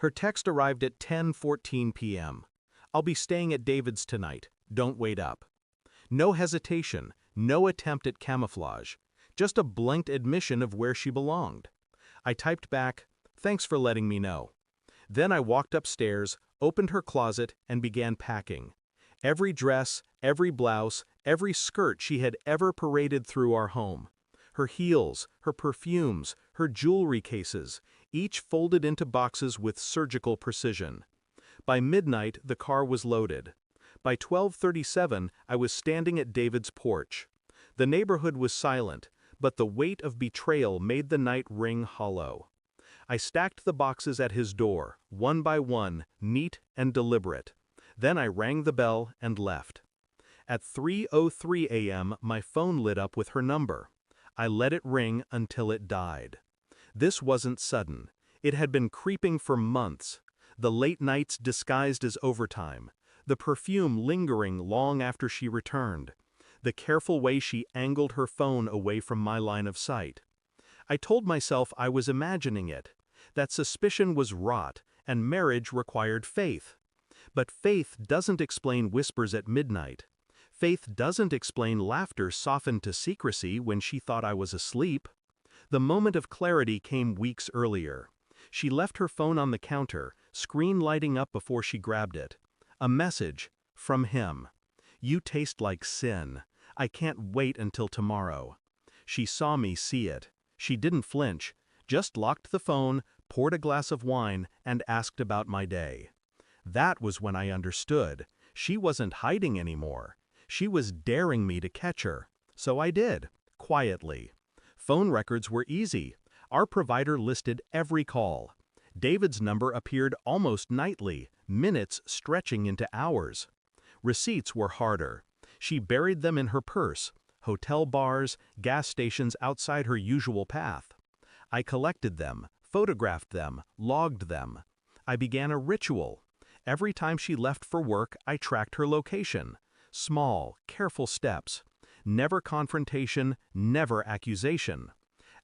Her text arrived at 10:14 p.m. "I'll be staying at David's tonight. Don't wait up." No hesitation, no attempt at camouflage, just a blank admission of where she belonged. I typed back, "Thanks for letting me know." Then I walked upstairs, opened her closet, and began packing. Every dress, every blouse, every skirt she had ever paraded through our home. Her heels, her perfumes, her jewelry cases, each folded into boxes with surgical precision. By midnight, the car was loaded. By 12:37, I was standing at David's porch. The neighborhood was silent, but the weight of betrayal made the night ring hollow. I stacked the boxes at his door, one by one, neat and deliberate. Then I rang the bell and left. At 3:03 a.m., my phone lit up with her number. I let it ring until it died. This wasn't sudden. It had been creeping for months. The late nights disguised as overtime. The perfume lingering long after she returned. The careful way she angled her phone away from my line of sight. I told myself I was imagining it, that suspicion was rot and marriage required faith. But faith doesn't explain whispers at midnight. Faith doesn't explain laughter softened to secrecy when she thought I was asleep. The moment of clarity came weeks earlier. She left her phone on the counter, screen lighting up before she grabbed it. A message from him. "You taste like sin. I can't wait until tomorrow." She saw me see it. She didn't flinch, just locked the phone, poured a glass of wine, and asked about my day. That was when I understood. She wasn't hiding anymore. She was daring me to catch her. So I did, quietly. Phone records were easy. Our provider listed every call. David's number appeared almost nightly, minutes stretching into hours. Receipts were harder. She buried them in her purse, hotel bars, gas stations outside her usual path. I collected them, photographed them, logged them. I began a ritual. Every time she left for work, I tracked her location. Small, careful steps. Never confrontation, never accusation.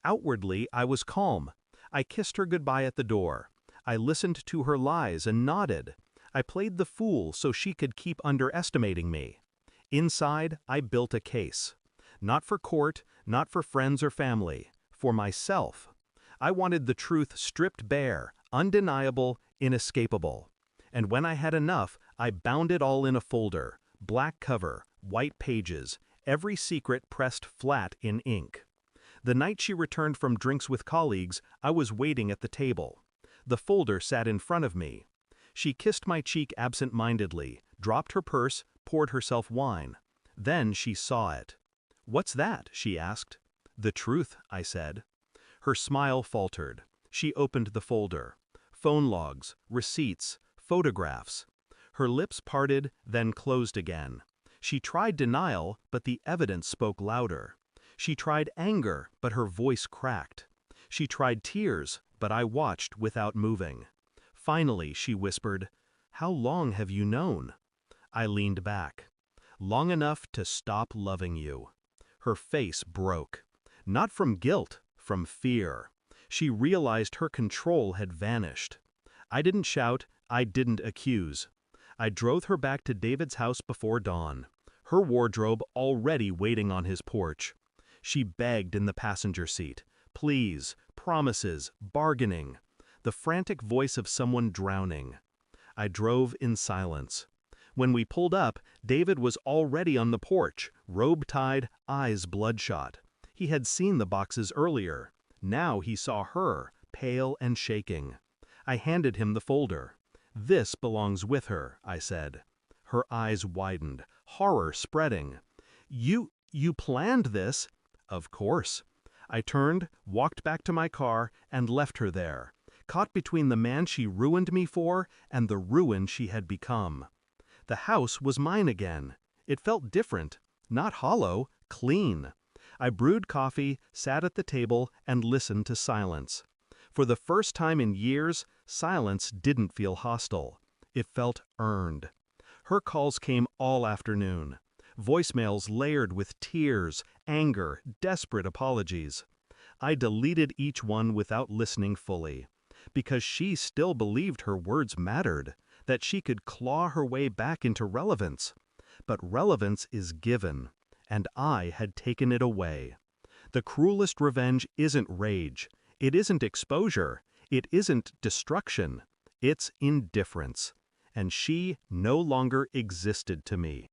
Outwardly, I was calm. I kissed her goodbye at the door. I listened to her lies and nodded. I played the fool so she could keep underestimating me. Inside, I built a case. Not for court, not for friends or family. For myself. I wanted the truth stripped bare, undeniable, inescapable. And when I had enough, I bound it all in a folder. Black cover, white pages, every secret pressed flat in ink. The night she returned from drinks with colleagues, I was waiting at the table. The folder sat in front of me. She kissed my cheek absent-mindedly, dropped her purse, poured herself wine. Then she saw it. "What's that?" she asked. "The truth," I said. Her smile faltered. She opened the folder. Phone logs, receipts, photographs. Her lips parted, then closed again. She tried denial, but the evidence spoke louder. She tried anger, but her voice cracked. She tried tears, but I watched without moving. Finally, she whispered, "How long have you known?" I leaned back. "Long enough to stop loving you." Her face broke. Not from guilt, from fear. She realized her control had vanished. I didn't shout, I didn't accuse. I drove her back to David's house before dawn. Her wardrobe already waiting on his porch. She begged in the passenger seat. Please, promises, bargaining. The frantic voice of someone drowning. I drove in silence. When we pulled up, David was already on the porch, robe tied, eyes bloodshot. He had seen the boxes earlier. Now he saw her, pale and shaking. I handed him the folder. "This belongs with her," I said. Her eyes widened, horror spreading. You planned this?" "Of course." I turned, walked back to my car, and left her there, caught between the man she ruined me for and the ruin she had become. The house was mine again. It felt different, not hollow, clean. I brewed coffee, sat at the table, and listened to silence. For the first time in years, silence didn't feel hostile. It felt earned. Her calls came all afternoon. Voicemails layered with tears, anger, desperate apologies. I deleted each one without listening fully. because she still believed her words mattered, that she could claw her way back into relevance. But relevance is given, and I had taken it away. The cruelest revenge isn't rage, it isn't exposure, it isn't destruction, it's indifference. And she no longer existed to me.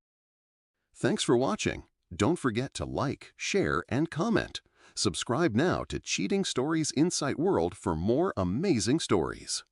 Thanks for watching. Don't forget to like, share, and comment. Subscribe now to Cheating Stories Insight World for more amazing stories.